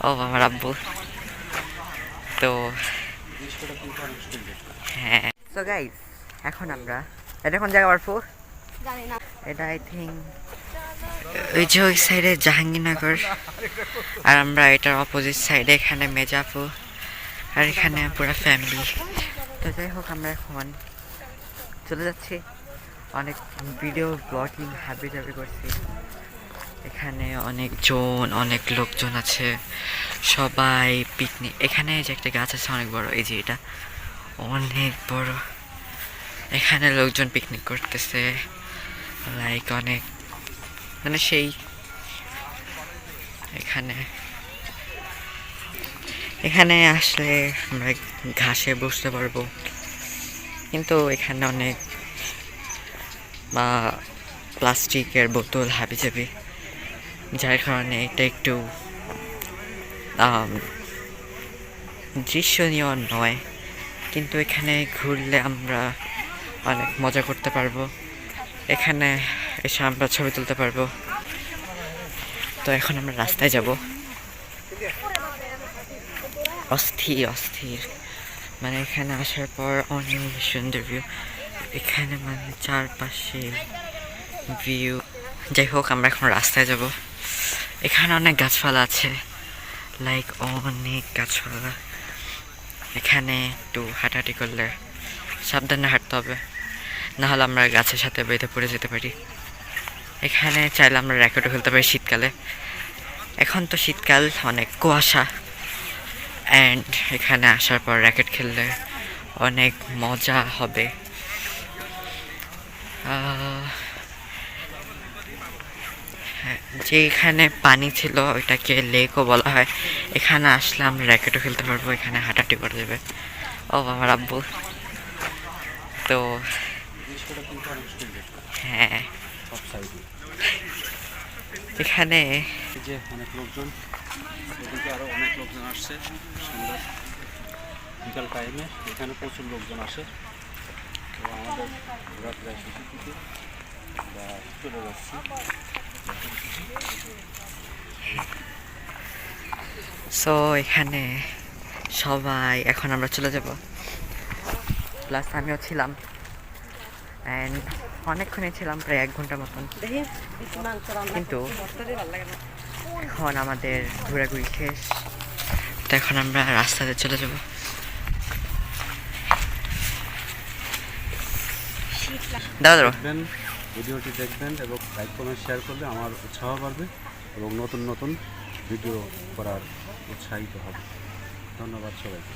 ও আমার আব্বু। তো হ্যাঁ, তো গাইস এখন আমরা এটা কোন জায়গা পারবো জানি না। এটা আই থিঙ্ক ওই যে ওই সাইডে জাহাঙ্গীরনগর, আর আমরা এটার অপোজিট সাইডে এখানে মেজাপুর, আর এখানে পুরো ফ্যামিলি। তো যাই হোক আমরা এখন চলে যাচ্ছি। অনেক ভিডিও ব্লগিং হাবি জাবি করছি। এখানে অনেক লোকজন আছে, সবাই পিকনিক। এখানে যে একটা গাছ আছে অনেক বড়, এই যে এটা অনেক বড়। এখানে লোকজন পিকনিক করতেছে, লাইক অনেক মানে সেই এখানে এখানে আসলে আমরা ঘাসে বসতে পারবো, কিন্তু এখানে অনেক প্লাস্টিকের বোতল হাবিজাবি, যার কারণে এটা একটু দৃশ্যনীয় নয়। কিন্তু এখানে ঘুরলে আমরা অনেক মজা করতে পারবো, এখানে এসে আমরা ছবি তুলতে পারবো। তো এখন আমরা রাস্তায় যাব। অস্থির অস্থির, মানে এখানে আসার পর অনেক সুন্দর ভিউ, এখানে মানে চারপাশে ভিউ। যাই হোক আমরা এখন রাস্তায় যাব। এখানে অনেক গাছপালা আছে, লাইক অনেক গাছপালা। এখানে একটু হাঁটাহাঁটি করলে সাবধানে হাঁটতে হবে, নাহলে আমরা গাছের সাথে বেঁধে পড়ে যেতে পারি। এখানে চাইলে আমরা র্যাকেটও খেলতে পারি শীতকালে। এখন তো শীতকাল, অনেক কুয়াশা, অ্যান্ড এখানে আসার পর র্যাকেট খেললে অনেক মজা হবে। যেখানে পানি ছিল ওইটাকে লেকও বলা হয়। এখানে আসলে আমরা র্যাকেটও খেলতে পারবো, এখানে হাঁটাহাঁটি করা যাবে। ও আমার আব্বু। তো হ্যাঁ, এখানে যে অনেক লোকজন, এদিকে আরও অনেক লোকজন আসছে। সুন্দর বিকাল টাইমে এখানে প্রচুর লোকজন আসে। তো আমাদের ঘোরা প্রায় শেষের দিকে বা চলে যাচ্ছি। সো এখানে সবাই, এখন আমরা চলে যাব। প্লাস আমিও ছিলাম, অ্যান্ড অনেকক্ষণই ছিলাম, প্রায় 1 ঘন্টার মতন। কিন্তু এখন আমাদের ঘোরাঘুরি শেষ, তো এখন আমরা রাস্তাতে চলে যাব। দেখবেন, ভিডিওটি দেখবেন এবং লাইক কমেন্ট শেয়ার করলে আমার উৎসাহ বাড়বে এবং নতুন নতুন ভিডিও করার উৎসাহিত হবে। ধন্যবাদ সবাইকে।